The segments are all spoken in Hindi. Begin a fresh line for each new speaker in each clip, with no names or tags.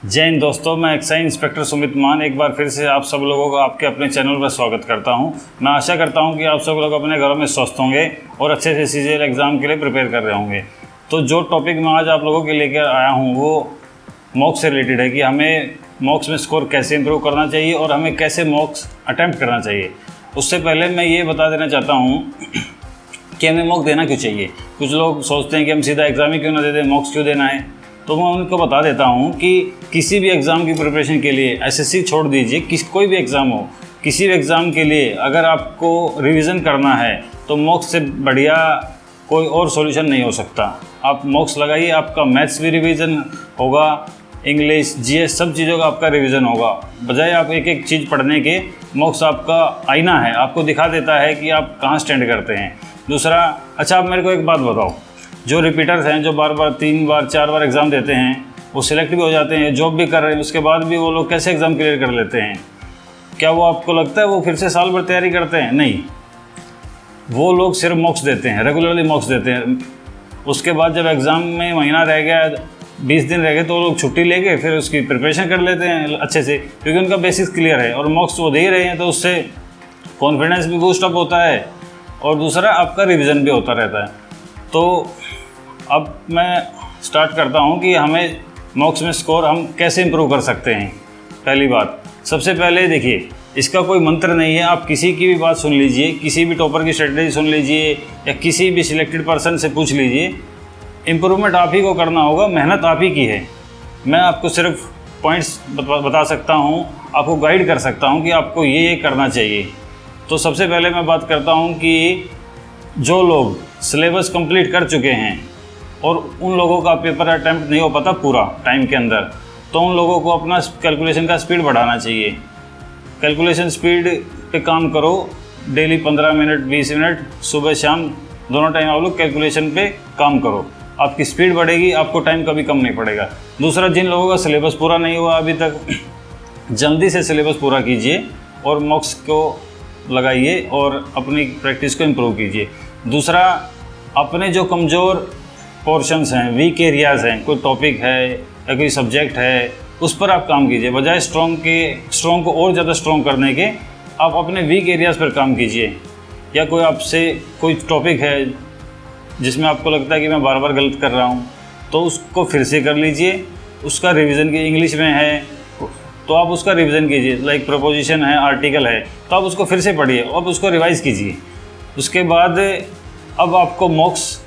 जय हिंद दोस्तों, मैं एक्साइज इंस्पेक्टर सुमित मान एक बार फिर से आप सब लोगों का आपके अपने चैनल पर स्वागत करता हूं। मैं आशा करता हूं कि आप सब लोग अपने घरों में स्वस्थ होंगे और अच्छे से सीजीएल एग्ज़ाम के लिए प्रिपेयर कर रहे होंगे। तो जो टॉपिक मैं आज आप लोगों के लेकर आया हूं वो मॉक्स से रिलेटेड है कि हमें मॉक्स में स्कोर कैसे इंप्रूव करना चाहिए और हमें कैसे मॉक्स अटैम्प्ट करना चाहिए। उससे पहले मैं ये बता देना चाहता हूँ कि हमें मॉक देना क्यों चाहिए। कुछ लोग सोचते हैं कि हम सीधा एग्ज़ाम ही क्यों ना दे दें, मॉक्स क्यों देना है। तो मैं उनको बता देता हूँ कि किसी भी एग्ज़ाम की प्रिपरेशन के लिए एसएससी छोड़ दीजिए, कोई भी एग्ज़ाम हो, किसी भी एग्ज़ाम के लिए अगर आपको रिवीजन करना है तो मॉक्स से बढ़िया कोई और सॉल्यूशन नहीं हो सकता। आप मॉक्स लगाइए, आपका मैथ्स भी रिवीजन होगा, इंग्लिश, जीएस सब चीज़ों का आपका रिवीजन होगा। बजाय आप एक एक चीज़ पढ़ने के, मॉक्स आपका आईना है, आपको दिखा देता है कि आप कहाँ स्टैंड करते हैं। दूसरा, अच्छा आप मेरे को एक बात बताओ, जो रिपीटर्स हैं, जो बार बार 3 बार 4 बार एग्ज़ाम देते हैं, वो सिलेक्ट भी हो जाते हैं, जॉब भी कर रहे हैं, उसके बाद भी वो लोग कैसे एग्ज़ाम क्लियर कर लेते हैं? क्या वो आपको लगता है वो फिर से साल भर तैयारी करते हैं? नहीं, वो लोग सिर्फ मॉक्स देते हैं, रेगुलरली मॉक्स देते हैं। उसके बाद जब एग्ज़ाम में महीना रह गया, 20 दिन रह गए, तो वो लोग छुट्टी लेके फिर उसकी प्रिपरेशन कर लेते हैं अच्छे से, क्योंकि उनका बेसिक्स क्लियर है और मॉक्स वो दे ही रहे हैं। तो उससे कॉन्फिडेंस भी बूस्ट अप होता है और दूसरा आपका रिवीजन भी होता रहता है। तो अब मैं स्टार्ट करता हूँ कि हमें मॉक्स में स्कोर हम कैसे इंप्रूव कर सकते हैं। पहली बात, सबसे पहले देखिए, इसका कोई मंत्र नहीं है। आप किसी की भी बात सुन लीजिए, किसी भी टॉपर की स्ट्रेटजी सुन लीजिए या किसी भी सिलेक्टेड पर्सन से पूछ लीजिए, इम्प्रूवमेंट आप ही को करना होगा, मेहनत आप ही की है। मैं आपको सिर्फ पॉइंट्स बता सकता हूँ, आपको गाइड कर सकता हूँ कि आपको ये करना चाहिए। तो सबसे पहले मैं बात करता हूँ कि जो लोग सिलेबस कंप्लीट कर चुके हैं और उन लोगों का पेपर अटैम्प्ट नहीं हो पाता पूरा टाइम के अंदर, तो उन लोगों को अपना कैलकुलेशन का स्पीड बढ़ाना चाहिए। कैलकुलेशन स्पीड पे काम करो, डेली 15 मिनट 20 मिनट सुबह शाम दोनों टाइम आप लोग कैलकुलेशन पे काम करो। आपकी स्पीड बढ़ेगी, आपको टाइम कभी कम नहीं पड़ेगा। दूसरा, जिन लोगों का सिलेबस पूरा नहीं हुआ अभी तक, जल्दी से सिलेबस पूरा कीजिए और मॉक्स को लगाइए और अपनी प्रैक्टिस को इम्प्रूव कीजिए। दूसरा, अपने जो कमज़ोर पोर्शंस हैं, वीक एरियाज़ हैं, कोई टॉपिक है या कोई सब्जेक्ट है, उस पर आप काम कीजिए। बजाय स्ट्रॉन्ग को और ज़्यादा स्ट्रॉन्ग करने के, आप अपने वीक एरियाज़ पर काम कीजिए। या कोई आपसे कोई टॉपिक है जिसमें आपको लगता है कि मैं बार बार गलत कर रहा हूँ, तो उसको फिर से कर लीजिए। उसका रिवीजन की इंग्लिश में है तो आप उसका रिवीजन कीजिए। लाइक प्रपोजिशन है, आर्टिकल है, तो आप उसको फिर से पढ़िए, अब उसको रिवाइज़ कीजिए। उसके बाद अब आपको मॉक्स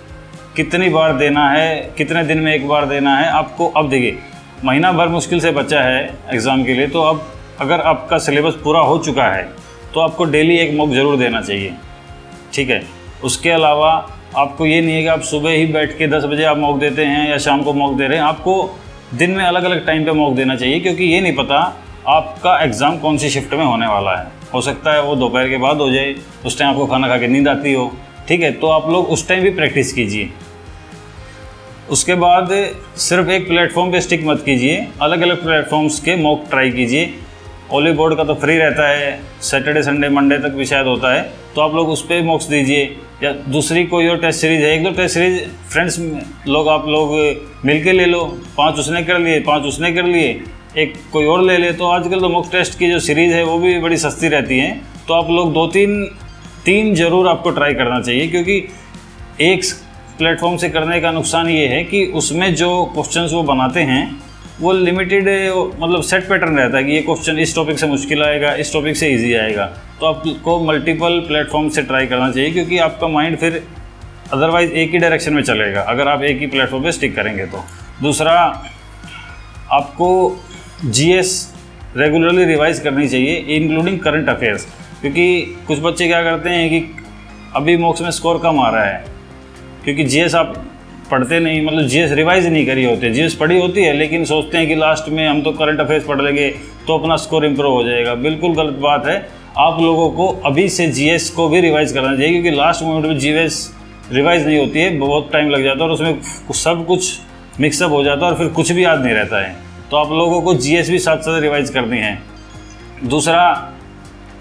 कितनी बार देना है, कितने दिन में एक बार देना है आपको। अब देखिए, महीना भर मुश्किल से बचा है एग्ज़ाम के लिए, तो अब अगर आपका सिलेबस पूरा हो चुका है तो आपको डेली एक मॉक ज़रूर देना चाहिए, ठीक है। उसके अलावा आपको ये नहीं है कि आप सुबह ही बैठ के 10 बजे आप मॉक देते हैं या शाम को मॉक दे रहे हैं। आपको दिन में अलग अलग टाइम पे मॉक देना चाहिए, क्योंकि ये नहीं पता आपका एग्ज़ाम कौन सी शिफ्ट में होने वाला है। हो सकता है वो दोपहर के बाद हो जाए, उस टाइम आपको खाना खा के नींद आती हो, ठीक है। तो आप लोग उस टाइम भी प्रैक्टिस कीजिए। उसके बाद सिर्फ एक प्लेटफॉर्म पे स्टिक मत कीजिए, अलग अलग प्लेटफॉर्म्स के मॉक ट्राई कीजिए। ओली बोर्ड का तो फ्री रहता है, सैटरडे संडे मंडे तक भी शायद होता है, तो आप लोग उस पर मॉक्स दीजिए। या दूसरी कोई और टेस्ट सीरीज़ है, 1-2 टेस्ट सीरीज़ फ्रेंड्स लोग आप लोग मिल के ले लो, 5 उसने कर लिए, 5 उसने कर लिए, एक कोई और ले ले। तो आजकल तो मॉक टेस्ट की जो सीरीज़ है वो भी बड़ी सस्ती रहती है, तो आप लोग 2-3 ज़रूर आपको ट्राई करना चाहिए। क्योंकि एक प्लेटफॉर्म से करने का नुकसान ये है कि उसमें जो क्वेश्चंस वो बनाते हैं वो लिमिटेड, मतलब सेट पैटर्न रहता है कि ये क्वेश्चन इस टॉपिक से मुश्किल आएगा, इस टॉपिक से इजी आएगा। तो आपको मल्टीपल प्लेटफॉर्म से ट्राई करना चाहिए, क्योंकि आपका माइंड फिर अदरवाइज़ एक ही डायरेक्शन में चलेगा अगर आप एक ही प्लेटफॉर्म पे स्टिक करेंगे तो। दूसरा, आपको जीएस रेगुलरली रिवाइज़ करनी चाहिए, इंक्लूडिंग करंट अफेयर्स। क्योंकि कुछ बच्चे क्या करते हैं कि अभी मॉक्स में स्कोर कम आ रहा है क्योंकि जीएस आप पढ़ते नहीं, मतलब जीएस रिवाइज नहीं करी होती, जीएस पढ़ी होती है, लेकिन सोचते हैं कि लास्ट में हम तो करंट अफेयर्स पढ़ लेंगे तो अपना स्कोर इंप्रूव हो जाएगा। बिल्कुल गलत बात है। आप लोगों को अभी से जीएस को भी रिवाइज़ करना चाहिए, क्योंकि लास्ट मोमेंट में जीएस रिवाइज़ नहीं होती है, बहुत टाइम लग जाता है और उसमें सब कुछ मिक्सअप हो जाता है और फिर कुछ भी याद नहीं रहता है। तो आप लोगों को जीएस भी साथ साथ रिवाइज़ करनी है। दूसरा,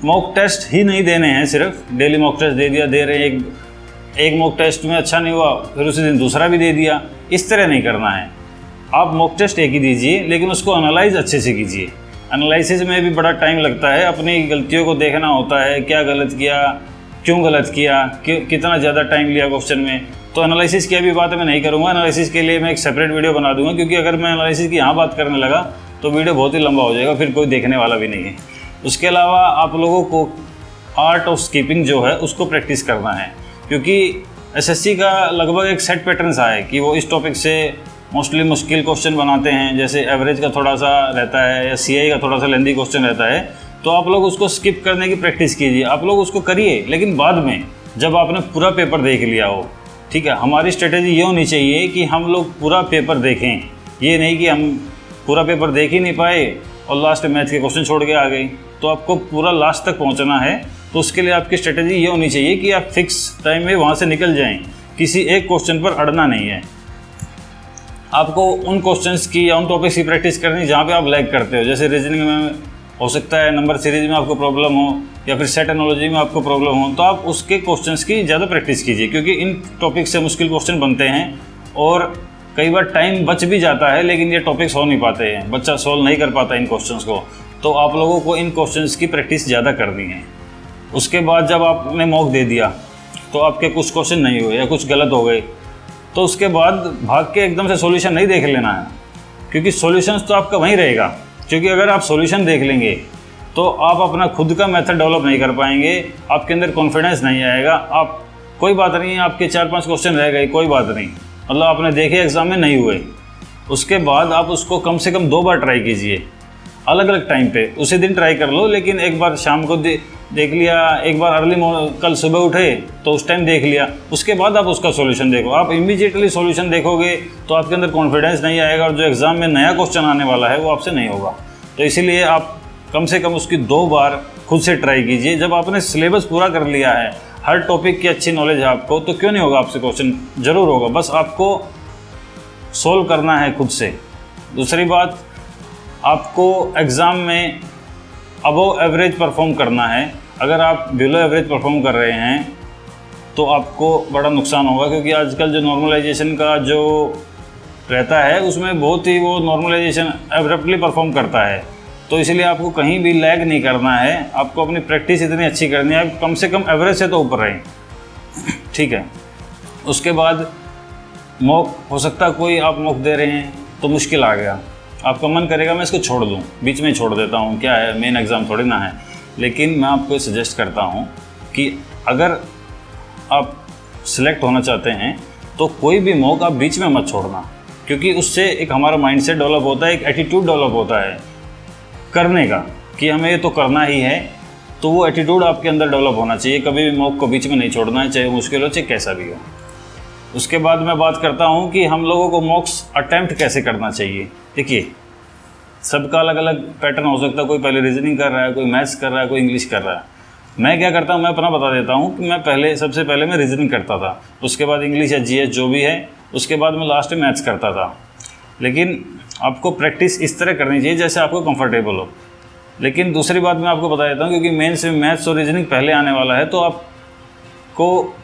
मॉक टेस्ट ही नहीं देने हैं, सिर्फ डेली मॉक टेस्ट दे दिया, दे रहे हैं, एक मॉक टेस्ट में अच्छा नहीं हुआ फिर उसी दिन दूसरा भी दे दिया, इस तरह नहीं करना है। आप मॉक टेस्ट एक ही दीजिए, लेकिन उसको एनालाइज अच्छे से कीजिए। एनालिसिस में भी बड़ा टाइम लगता है, अपनी गलतियों को देखना होता है, क्या गलत किया, क्यों गलत किया, कितना ज़्यादा टाइम लिया क्वेश्चन में। तो एनालिसिस की अभी बात मैं नहीं करूँगा, एनालिसिस के लिए मैं एक सेपरेट वीडियो बना दूंगा, क्योंकि अगर मैं एनालिसिस की यहाँ बात करने लगा तो वीडियो बहुत ही लंबा हो जाएगा, फिर कोई देखने वाला भी नहीं है। उसके अलावा आप लोगों को आर्ट ऑफ स्किपिंग जो है उसको प्रैक्टिस करना है, क्योंकि एसएससी का लगभग एक सेट पैटर्न सा है कि वो इस टॉपिक से मोस्टली मुश्किल क्वेश्चन बनाते हैं। जैसे एवरेज का थोड़ा सा रहता है या सीआई का थोड़ा सा लेंदी क्वेश्चन रहता है, तो आप लोग उसको स्किप करने की प्रैक्टिस कीजिए। आप लोग उसको करिए, लेकिन बाद में जब आपने पूरा पेपर देख लिया हो। ठीक है, हमारी स्ट्रेटेजी ये होनी चाहिए कि हम लोग पूरा पेपर देखें, ये नहीं कि हम पूरा पेपर देख ही नहीं पाए और लास्ट मैथ के क्वेश्चन छोड़ के आ गए। तो आपको पूरा लास्ट तक पहुंचना है, तो उसके लिए आपकी स्ट्रेटेजी ये होनी चाहिए कि आप फिक्स टाइम में वहाँ से निकल जाएं, किसी एक क्वेश्चन पर अड़ना नहीं है। आपको उन क्वेश्चंस की या उन टॉपिक्स की प्रैक्टिस करनी जहाँ पे आप लैग करते हो। जैसे रीजनिंग में हो सकता है नंबर सीरीज में आपको प्रॉब्लम हो, या फिर सेट एनालॉजी में आपको प्रॉब्लम हो, तो आप उसके क्वेश्चंस की ज़्यादा प्रैक्टिस कीजिए, क्योंकि इन टॉपिक से मुश्किल क्वेश्चन बनते हैं और कई बार टाइम बच भी जाता है, लेकिन ये टॉपिक्स हो नहीं पाते हैं, बच्चा सॉल्व नहीं कर पाता इन क्वेश्चंस को। तो आप लोगों को इन क्वेश्चंस की प्रैक्टिस ज़्यादा करनी है। उसके बाद जब आपने मॉक दे दिया तो आपके कुछ क्वेश्चन नहीं हुए या कुछ गलत हो गए, तो उसके बाद भाग के एकदम से सॉल्यूशन नहीं देख लेना है, क्योंकि सॉल्यूशंस तो आपका वहीं रहेगा। क्योंकि अगर आप सॉल्यूशन देख लेंगे तो आप अपना खुद का मेथड डेवलप नहीं कर पाएंगे, आपके अंदर कॉन्फिडेंस नहीं आएगा। आप कोई बात नहीं है, आपके 4-5 क्वेश्चन रह गए, कोई बात नहीं, मतलब आपने देखे एग्ज़ाम में नहीं हुए, उसके बाद आप उसको कम से कम 2 बार ट्राई कीजिए, अलग अलग टाइम पे। उसी दिन ट्राई कर लो, लेकिन एक बार शाम को देख लिया, एक बार कल सुबह उठे तो उस टाइम देख लिया, उसके बाद आप उसका सॉल्यूशन देखो। आप इमीडिएटली सॉल्यूशन देखोगे तो आपके अंदर कॉन्फिडेंस नहीं आएगा, और जो एग्ज़ाम में नया क्वेश्चन आने वाला है वो आपसे नहीं होगा। तो इसीलिए आप कम से कम उसकी 2 बार खुद से ट्राई कीजिए। जब आपने सिलेबस पूरा कर लिया है, हर टॉपिक की अच्छी नॉलेज है आपको, तो क्यों नहीं होगा आपसे क्वेश्चन, ज़रूर होगा, बस आपको सोल्व करना है खुद से। दूसरी बात, आपको एग्ज़ाम में अबव एवरेज परफॉर्म करना है। अगर आप बिलो एवरेज परफॉर्म कर रहे हैं तो आपको बड़ा नुकसान होगा, क्योंकि आजकल जो नॉर्मलाइजेशन का जो रहता है उसमें बहुत ही वो नॉर्मलाइजेशन एब्रप्टली परफॉर्म करता है। तो इसलिए आपको कहीं भी लैग नहीं करना है, आपको अपनी प्रैक्टिस इतनी अच्छी करनी है, कम से कम एवरेज से तो ऊपर रहें। ठीक है, उसके बाद मॉक, हो सकता है कोई आप मॉक दे रहे हैं तो मुश्किल आ गया, आपका मन करेगा मैं इसको छोड़ दूं, बीच में छोड़ देता हूं, क्या है मेन एग्ज़ाम थोड़ी ना है। लेकिन मैं आपको सजेस्ट करता हूं कि अगर आप सिलेक्ट होना चाहते हैं तो कोई भी मॉक आप बीच में मत छोड़ना, क्योंकि उससे एक हमारा माइंडसेट डेवलप होता है, एक एटीट्यूड डेवलप होता है करने का कि हमें ये तो करना ही है। तो वो एटीट्यूड आपके अंदर डेवलप होना चाहिए, कभी भी मॉक को बीच में नहीं छोड़ना है, चाहे मुश्किल हो चाहे कैसा भी हो। उसके बाद मैं बात करता हूँ कि हम लोगों को मॉक्स अटैम्प्ट कैसे करना चाहिए। देखिए, सबका अलग अलग पैटर्न हो सकता है, कोई पहले रीजनिंग कर रहा है, कोई मैथ्स कर रहा है, कोई इंग्लिश कर रहा है। मैं क्या करता हूँ, मैं अपना बता देता हूँ कि मैं सबसे पहले मैं रीजनिंग करता था, उसके बाद इंग्लिश या जीएस जो भी है, उसके बाद मैं लास्ट में मैथ्स करता था। लेकिन आपको प्रैक्टिस इस तरह करनी चाहिए जैसे आपको कंफर्टेबल हो। लेकिन दूसरी बात मैं आपको बता देता हूँ, क्योंकि मेंस में मैथ्स और रीजनिंग पहले आने वाला है, तो आपको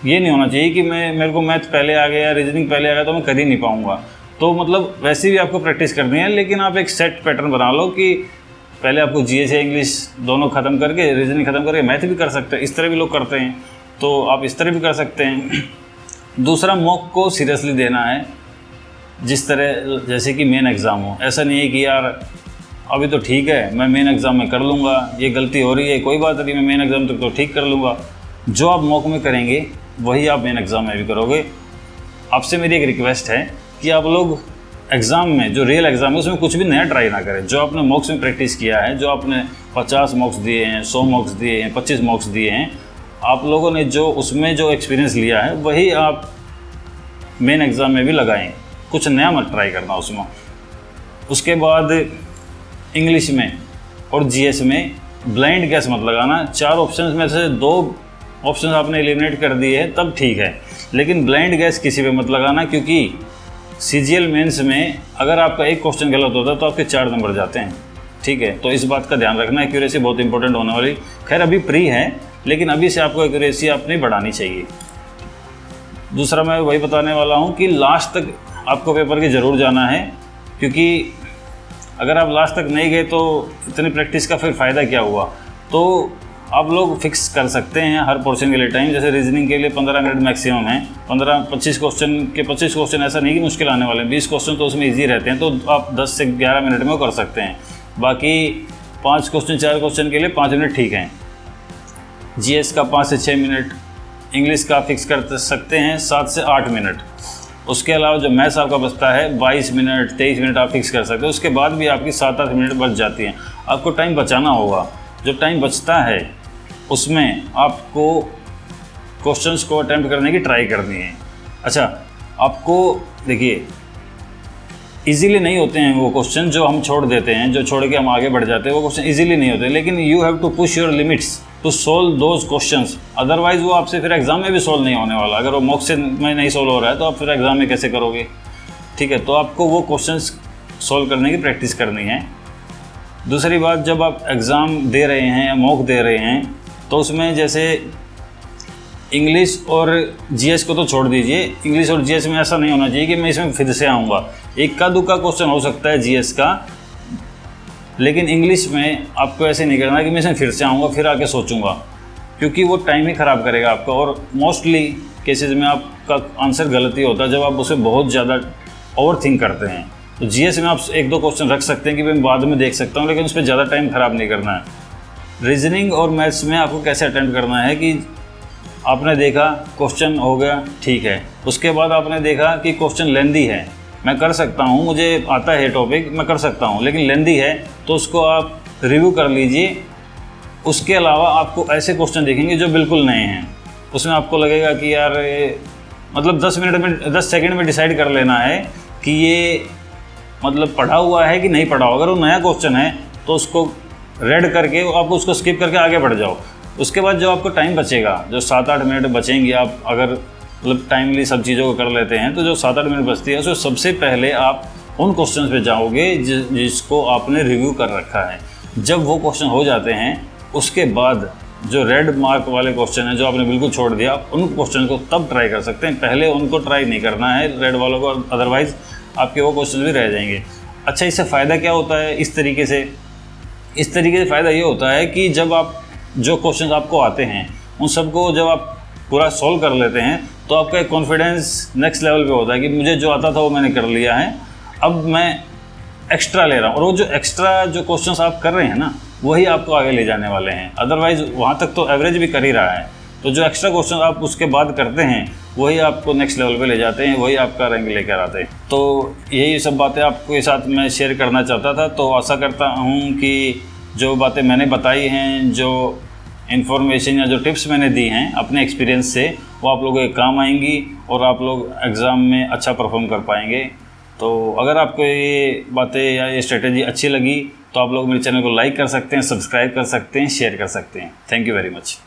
ये नहीं होना चाहिए कि मेरे को मैथ पहले आ गया, रीजनिंग पहले आ गया तो मैं कर ही नहीं पाऊँगा। तो मतलब वैसे भी आपको प्रैक्टिस करनी है, लेकिन आप एक सेट पैटर्न बना लो कि पहले आपको जीएस या इंग्लिश दोनों ख़त्म करके, रीजनिंग ख़त्म करके मैथ भी कर सकते हैं। इस तरह भी लोग करते हैं, तो आप इस तरह भी कर सकते हैं। दूसरा, मॉक को सीरियसली देना है, जिस तरह जैसे कि मेन एग्ज़ाम हो। ऐसा नहीं है कि यार अभी तो ठीक है, मैं मेन एग्ज़ाम में कर लूँगा, ये गलती हो रही है कोई बात नहीं, मैं मेन एग्ज़ाम तक तो ठीक कर लूँगा। जो आप मॉक में करेंगे वही आप मेन एग्ज़ाम में भी करोगे। आपसे मेरी एक रिक्वेस्ट है कि आप लोग एग्ज़ाम में, जो रियल एग्ज़ाम है, उसमें कुछ भी नया ट्राई ना करें। जो आपने मॉक्स में प्रैक्टिस किया है, जो आपने 50 मॉक्स दिए हैं, 100 मॉक्स दिए हैं, 25 मॉक्स दिए हैं, आप लोगों ने जो उसमें जो एक्सपीरियंस लिया है वही आप मेन एग्ज़ाम में भी लगाएं, कुछ नया मत ट्राई करना उसमें। उसके बाद इंग्लिश में और जीएस में ब्लाइंड गैस मत लगाना। 4 ऑप्शंस में से 2 ऑप्शन आपने एलिमिनेट कर दिए हैं तब ठीक है, लेकिन ब्लाइंड गैस किसी पे मत लगाना, क्योंकि सीजीएल मेंस में अगर आपका एक क्वेश्चन गलत होता है तो आपके 4 नंबर जाते हैं। ठीक है, तो इस बात का ध्यान रखना, एक्यूरेसी बहुत इंपॉर्टेंट होने वाली। खैर अभी प्री है, लेकिन अभी से आपको एक्यूरेसी अपनी बढ़ानी चाहिए। दूसरा मैं वही बताने वाला हूँ कि लास्ट तक आपको पेपर की ज़रूर जाना है, क्योंकि अगर आप लास्ट तक नहीं गए तो इतनी प्रैक्टिस का फिर फ़ायदा क्या हुआ। तो आप लोग फिक्स कर सकते हैं हर पोर्शन के लिए टाइम। जैसे रीजनिंग के लिए 15 मिनट मैक्सिमम है, 15-25 क्वेश्चन के 25 क्वेश्चन ऐसा नहीं कि मुश्किल आने वाले हैं, 20 क्वेश्चन तो उसमें इजी रहते हैं, तो आप 10 से 11 मिनट में वो कर सकते हैं। बाकी 5 क्वेश्चन 4 क्वेश्चन के लिए 5 मिनट ठीक हैं। जीएस का 5 से 6 मिनट, इंग्लिश का फिक्स कर सकते हैं 7 से 8 मिनट। उसके अलावा जो मैथ्स आपका बचता है 22 मिनट 23 मिनट आप फिक्स कर सकते हो। उसके बाद भी आपकी 7-8 मिनट बच जाती हैं। आपको टाइम बचाना होगा। जो टाइम बचता है उसमें आपको क्वेश्चंस को अटेम्प्ट करने की ट्राई करनी है। अच्छा, आपको देखिए इजीली नहीं होते हैं वो क्वेश्चन जो हम छोड़ देते हैं, जो छोड़ के हम आगे बढ़ जाते हैं, वो क्वेश्चन इजीली नहीं होते, लेकिन you have to push your limits to solve those questions. Otherwise वो आपसे फिर एग्जाम में भी सोल्व नहीं होने वाला। अगर वो मॉक से में नहीं सोल्व हो रहा है तो आप फिर एग्जाम में कैसे करोगे। ठीक है, तो आपको वो क्वेश्चंस सोल्व करने की प्रैक्टिस करनी है। दूसरी बात, जब आप एग्ज़ाम दे रहे हैं या मॉक दे रहे हैं तो उसमें जैसे इंग्लिश और जीएस को तो छोड़ दीजिए। इंग्लिश और जीएस में ऐसा नहीं होना चाहिए कि मैं इसमें फिर से आऊँगा। इक्का दुक्का क्वेश्चन हो सकता है जीएस का, लेकिन इंग्लिश में आपको ऐसे नहीं करना कि मैं इसमें फिर से आऊँगा फिर आके सोचूंगा, क्योंकि वो टाइम ही ख़राब करेगा आपका। और मोस्टली केसेस में आपका आंसर गलत ही होता है जब आप उसे बहुत ज़्यादा ओवर थिंक करते हैं। तो जीएस में आप 1-2 क्वेश्चन रख सकते हैं कि मैं बाद में देख सकता हूँ, लेकिन उस पर ज़्यादा टाइम ख़राब नहीं करना है। रीजनिंग और मैथ्स में आपको कैसे अटेम्प्ट करना है कि आपने देखा क्वेश्चन हो गया, ठीक है, उसके बाद आपने देखा कि क्वेश्चन लेंदी है, मैं कर सकता हूँ, मुझे आता है टॉपिक, मैं कर सकता हूँ, लेकिन लेंदी है तो उसको आप रिव्यू कर लीजिए। उसके अलावा आपको ऐसे क्वेश्चन देखेंगे जो बिल्कुल नए हैं, उसमें आपको लगेगा कि यार मतलब 10 सेकंड में डिसाइड कर लेना है कि ये मतलब पढ़ा हुआ है कि नहीं पढ़ा हुआ। अगर वो नया क्वेश्चन है तो उसको रेड करके आप उसको स्किप करके आगे बढ़ जाओ। उसके बाद जो आपको टाइम बचेगा, जो 7-8 मिनट बचेंगे, आप अगर मतलब टाइमली सब चीज़ों को कर लेते हैं तो जो 7-8 मिनट बचती है उसमें सबसे पहले आप उन क्वेश्चन पे जाओगे जिसको आपने रिव्यू कर रखा है। जब वो क्वेश्चन हो जाते हैं उसके बाद जो रेड मार्क वाले क्वेश्चन हैं जो आपने बिल्कुल छोड़ दिया, आप उन क्वेश्चन को तब ट्राई कर सकते हैं। पहले उनको ट्राई नहीं करना है रेड वालों को, अदरवाइज़ आपके वो क्वेश्चन भी रह जाएंगे। अच्छा, इससे फ़ायदा क्या होता है? इस तरीके से फ़ायदा ये होता है कि जब आप जो क्वेश्चन आपको आते हैं उन सबको जब आप पूरा सॉल्व कर लेते हैं तो आपका एक कॉन्फिडेंस नेक्स्ट लेवल पे होता है कि मुझे जो आता था वो मैंने कर लिया है, अब मैं एक्स्ट्रा ले रहा हूँ। और वो जो एक्स्ट्रा जो क्वेश्चंस आप कर रहे हैं ना, वही आपको आगे ले जाने वाले हैं। अदरवाइज़ वहाँ तक तो एवरेज भी कर ही रहा है, तो जो एक्स्ट्रा क्वेश्चन आप उसके बाद करते हैं वही आपको नेक्स्ट लेवल पे ले जाते हैं, वही आपका रैंक लेकर आते हैं। तो यही सब बातें आपके साथ मैं शेयर करना चाहता था। तो आशा करता हूँ कि जो बातें मैंने बताई हैं, जो इन्फॉर्मेशन या जो टिप्स मैंने दी हैं अपने एक्सपीरियंस से, वो आप लोगों के काम आएंगी और आप लोग एग्ज़ाम में अच्छा परफॉर्म कर पाएंगे। तो अगर आपको ये बातें या ये स्ट्रेटेजी अच्छी लगी तो आप लोग मेरे चैनल को लाइक कर सकते हैं, सब्सक्राइब कर सकते हैं, शेयर कर सकते हैं। Thank you very much.